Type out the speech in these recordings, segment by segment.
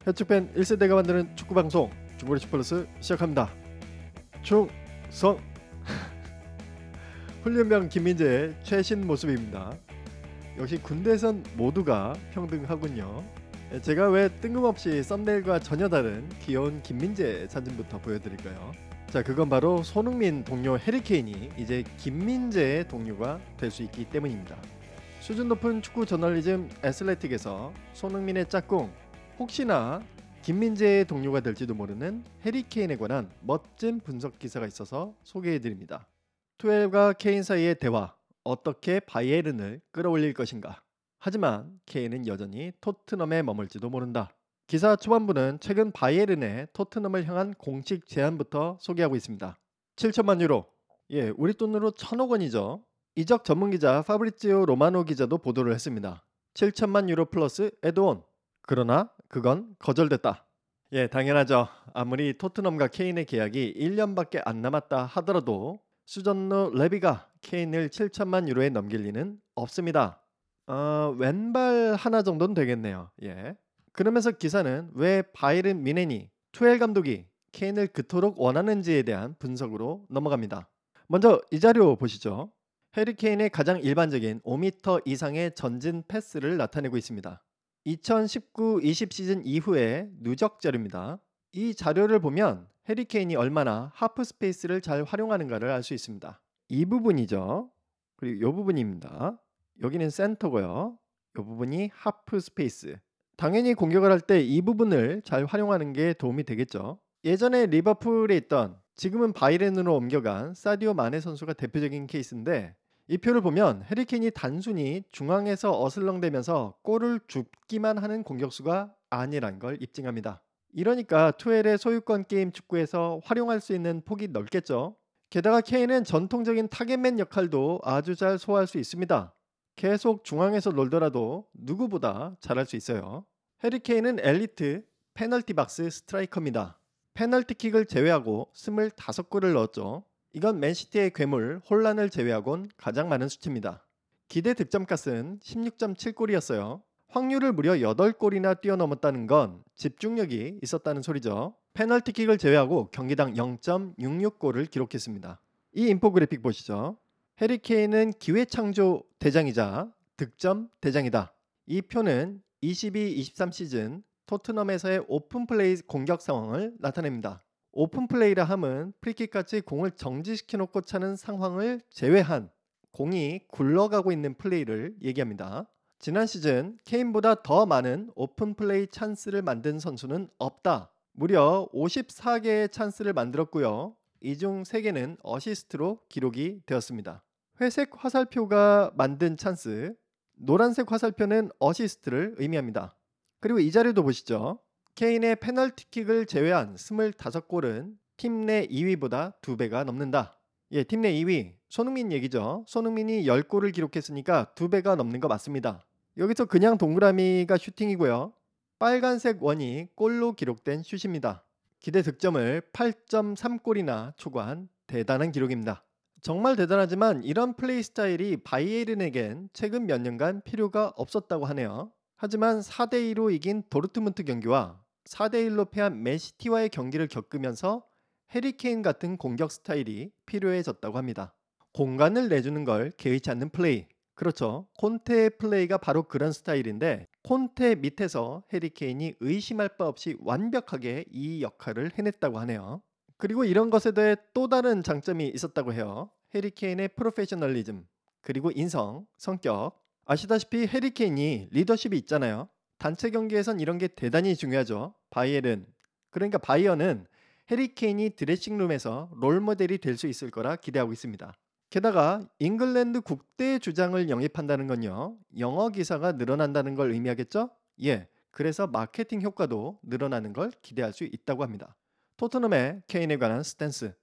해축팬 1세대가 만드는 축구방송 중거리 플러스 시작합니다. 충성! 훈련병 김민재의 최신 모습입니다. 역시 군대에선 모두가 평등하군요. 제가 왜 뜬금없이 썸네일과 전혀 다른 귀여운 김민재 사진부터 보여드릴까요? 자, 그건 바로 손흥민 동료 해리케인이 이제 김민재의 동료가 될 수 있기 때문입니다. 수준 높은 축구 저널리즘 애슬레틱에서 손흥민의 짝꿍, 혹시나 김민재의 동료가 될지도 모르는 해리케인에 관한 멋진 분석 기사가 있어서 소개해드립니다. 투엘과 케인 사이의 대화, 어떻게 바이에른을 끌어올릴 것인가. 하지만 케인은 여전히 토트넘에 머물지도 모른다. 기사 초반부는 최근 바이에른의 토트넘을 향한 공식 제안부터 소개하고 있습니다. 7천만 유로, 우리 돈으로 1,000억 원이죠. 이적 전문기자 파브리지오 로마노 기자도 보도를 했습니다. 7천만 유로 플러스 애드온. 그러나 그건 거절됐다. 당연하죠. 아무리 토트넘과 케인의 계약이 1년밖에 안 남았다 하더라도 수전노 레비가 케인을 7천만 유로에 넘길 리는 없습니다. 왼발 하나 정도는 되겠네요. 그러면서 기사는 왜 바이에른 뮌헨이 투엘 감독이 케인을 그토록 원하는지에 대한 분석으로 넘어갑니다. 먼저 이 자료 보시죠. 해리케인의 가장 일반적인 5m 이상의 전진 패스를 나타내고 있습니다. 2019-20 시즌 이후의 누적 자료입니다. 이 자료를 보면 해리케인이 얼마나 하프 스페이스를 잘 활용하는가를 알 수 있습니다. 이 부분이죠. 그리고 이 부분입니다. 여기는 센터고요. 이 부분이 하프 스페이스. 당연히 공격을 할 때 이 부분을 잘 활용하는 게 도움이 되겠죠. 예전에 리버풀에 있던, 지금은 바이에른으로 옮겨간 사디오 마네 선수가 대표적인 케이스인데, 이 표를 보면 해리케인이 단순히 중앙에서 어슬렁대면서 골을 줍기만 하는 공격수가 아니란 걸 입증합니다. 이러니까 투엘의 소유권 게임 축구에서 활용할 수 있는 폭이 넓겠죠. 게다가 케인은 전통적인 타겟맨 역할도 아주 잘 소화할 수 있습니다. 계속 중앙에서 놀더라도 누구보다 잘할 수 있어요. 해리케인은 엘리트 페널티 박스 스트라이커입니다. 페널티킥을 제외하고 25골을 넣었죠. 이건 맨시티의 괴물 혼란을 제외하곤 가장 많은 수치입니다. 기대 득점값은 16.7골이었어요. 확률을 무려 8골이나 뛰어넘었다는 건 집중력이 있었다는 소리죠. 페널티킥을 제외하고 경기당 0.66골을 기록했습니다. 이 인포그래픽 보시죠. 해리케인은 기회창조 대장이자 득점 대장이다. 이 표는 22-23 시즌 토트넘에서의 오픈플레이 공격 상황을 나타냅니다. 오픈플레이라 함은 프리킥같이 공을 정지시켜놓고 차는 상황을 제외한 공이 굴러가고 있는 플레이를 얘기합니다. 지난 시즌 케인보다 더 많은 오픈플레이 찬스를 만든 선수는 없다. 무려 54개의 찬스를 만들었고요. 이 중 3개는 어시스트로 기록이 되었습니다. 회색 화살표가 만든 찬스, 노란색 화살표는 어시스트를 의미합니다. 그리고 이 자료도 보시죠. 케인의 페널티킥을 제외한 25골은 팀 내 2위보다 2배가 넘는다. 팀 내 2위 손흥민 얘기죠. 손흥민이 10골을 기록했으니까 2배가 넘는 거 맞습니다. 여기서 그냥 동그라미가 슈팅이고요. 빨간색 원이 골로 기록된 슛입니다. 기대 득점을 8.3골이나 초과한 대단한 기록입니다. 정말 대단하지만 이런 플레이 스타일이 바이에른에겐 최근 몇 년간 필요가 없었다고 하네요. 하지만 4대2로 이긴 도르트문트 경기와 4대1로 패한 맨시티와의 경기를 겪으면서 해리케인 같은 공격 스타일이 필요해졌다고 합니다. 공간을 내주는 걸 개의치 않는 플레이. 그렇죠. 콘테의 플레이가 바로 그런 스타일인데 콘테 밑에서 해리케인이 의심할 바 없이 완벽하게 이 역할을 해냈다고 하네요. 그리고 이런 것에 대해 또 다른 장점이 있었다고 해요. 해리케인의 프로페셔널리즘, 그리고 인성, 성격. 아시다시피 해리케인이 리더십이 있잖아요. 단체 경기에선 이런 게 대단히 중요하죠. 바이에른, 그러니까 바이어는 해리케인이 드레싱룸에서 롤모델이 될 수 있을 거라 기대하고 있습니다. 게다가 잉글랜드 국대 주장을 영입한다는 건요, 영어 기사가 늘어난다는 걸 의미하겠죠? 그래서 마케팅 효과도 늘어나는 걸 기대할 수 있다고 합니다. 토트넘의 케인에 관한 스탠스.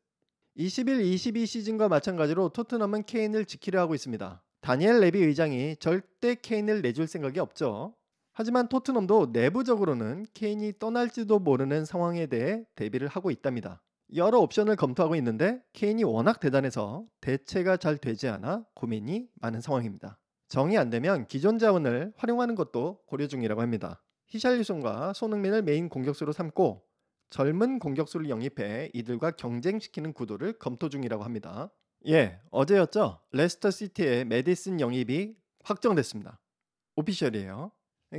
21-22 시즌과 마찬가지로 토트넘은 케인을 지키려 하고 있습니다. 다니엘 레비 의장이 절대 케인을 내줄 생각이 없죠. 하지만 토트넘도 내부적으로는 케인이 떠날지도 모르는 상황에 대해 대비를 하고 있답니다. 여러 옵션을 검토하고 있는데 케인이 워낙 대단해서 대체가 잘 되지 않아 고민이 많은 상황입니다. 정이 안 되면 기존 자원을 활용하는 것도 고려 중이라고 합니다. 히샬리송과 손흥민을 메인 공격수로 삼고 젊은 공격수를 영입해 이들과 경쟁시키는 구도를 검토 중이라고 합니다. 예, 어제였죠. 레스터 시티의 메디슨 영입이 확정됐습니다. 오피셜이에요.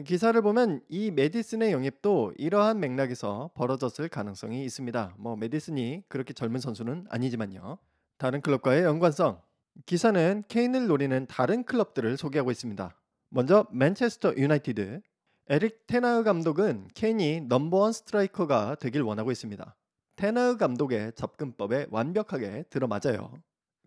기사를 보면 이 메디슨의 영입도 이러한 맥락에서 벌어졌을 가능성이 있습니다. 메디슨이 그렇게 젊은 선수는 아니지만요. 다른 클럽과의 연관성. 기사는 케인을 노리는 다른 클럽들을 소개하고 있습니다. 먼저 맨체스터 유나이티드. 에릭 테나흐 감독은 케인이 넘버원 스트라이커가 되길 원하고 있습니다. 테나흐 감독의 접근법에 완벽하게 들어맞아요.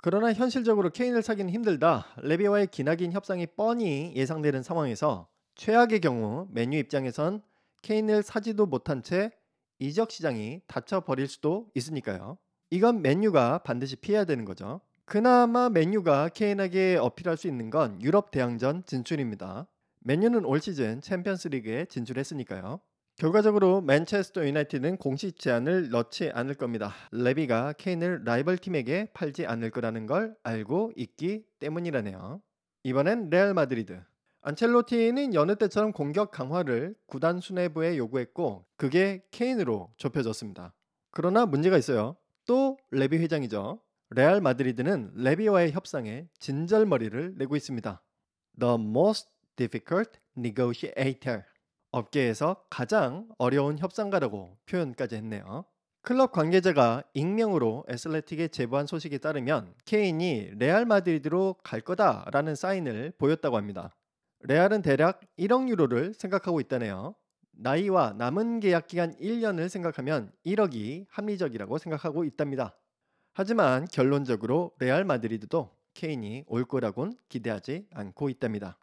그러나 현실적으로 케인을 사기는 힘들다. 레비와의 기나긴 협상이 뻔히 예상되는 상황에서 최악의 경우 맨유 입장에선 케인을 사지도 못한 채 이적 시장이 닫혀버릴 수도 있으니까요. 이건 맨유가 반드시 피해야 되는 거죠. 그나마 맨유가 케인에게 어필할 수 있는 건 유럽 대항전 진출입니다. 맨유는 올 시즌 챔피언스 리그에 진출했으니까요. 결과적으로 맨체스터 유나이티드는 공식 제안을 넣지 않을 겁니다. 레비가 케인을 라이벌 팀에게 팔지 않을 거라는 걸 알고 있기 때문이라네요. 이번엔 레알 마드리드. 안첼로티는 여느 때처럼 공격 강화를 구단 수뇌부에 요구했고 그게 케인으로 좁혀졌습니다. 그러나 문제가 있어요. 또 레비 회장이죠. 레알 마드리드는 레비와의 협상에 진절머리를 내고 있습니다. The most difficult negotiator. 업계에서 가장 어려운 협상가라고 표현까지 했네요. 클럽 관계자가 익명으로 애슬레틱에 제보한 소식에 따르면 케인이 레알 마드리드로 갈 거다라는 사인을 보였다고 합니다. 레알은 대략 1억 유로를 생각하고 있다네요. 나이와 남은 계약 기간 1년을 생각하면 1억이 합리적이라고 생각하고 있답니다. 하지만 결론적으로 레알 마드리드도 케인이 올 거라곤 기대하지 않고 있답니다.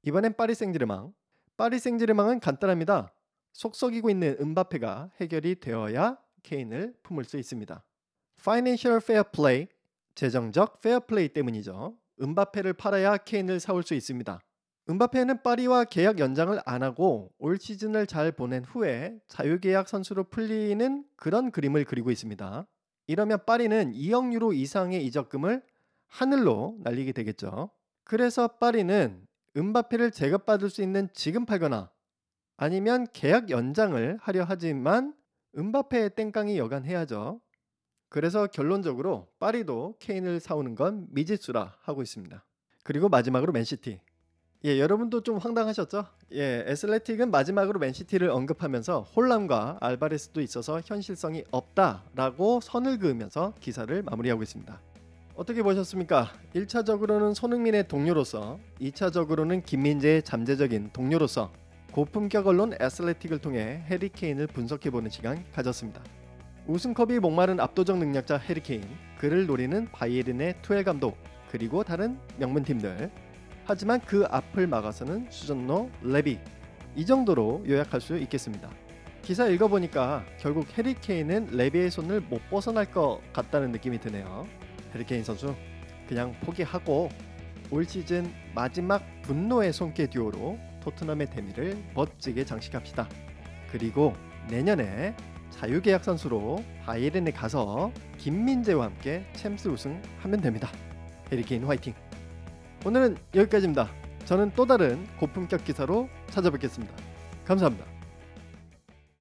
이번엔 파리 생제르맹. 파리 생제르맹은 간단합니다. 속썩이고 있는 음바페가 해결이 되어야 케인을 품을 수 있습니다. Financial Fair Play, 재정적 페어플레이 때문이죠. 음바페를 팔아야 케인을 사올 수 있습니다. 음바페는 파리와 계약 연장을 안 하고 올 시즌을 잘 보낸 후에 자유계약 선수로 풀리는 그런 그림을 그리고 있습니다. 이러면 파리는 2억 유로 이상의 이적금을 하늘로 날리게 되겠죠. 그래서 파리는 음바페를 제값받을 수 있는 지금 팔거나 아니면 계약 연장을 하려 하지만 음바페의 땡깡이 여간해야죠. 그래서 결론적으로 파리도 케인을 사오는 건 미지수라 하고 있습니다. 그리고 마지막으로 맨시티. 여러분도 좀 황당하셨죠? 애슬레틱은 마지막으로 맨시티를 언급하면서 홀람과 알바레스도 있어서 현실성이 없다라고 선을 그으면서 기사를 마무리하고 있습니다. 어떻게 보셨습니까? 1차적으로는 손흥민의 동료로서 2차적으로는 김민재의 잠재적인 동료로서 고품격 언론 애슬레틱을 통해 해리 케인을 분석해보는 시간 가졌습니다. 우승컵이 목마른 압도적 능력자 해리 케인, 그를 노리는 바이에른의 투엘 감독, 그리고 다른 명문팀들. 하지만 그 앞을 막아서는 수전노 레비. 이 정도로 요약할 수 있겠습니다. 기사 읽어보니까 결국 해리 케인은 레비의 손을 못 벗어날 것 같다는 느낌이 드네요. 해리 케인 선수 그냥 포기하고 올 시즌 마지막 분노의 손길 듀오로 토트넘의 대미를 멋지게 장식합시다. 그리고 내년에 자유계약 선수로 바이에른에 가서 김민재와 함께 챔스 우승하면 됩니다. 해리 케인 화이팅! 오늘은 여기까지입니다. 저는 또 다른 고품격 기사로 찾아뵙겠습니다. 감사합니다.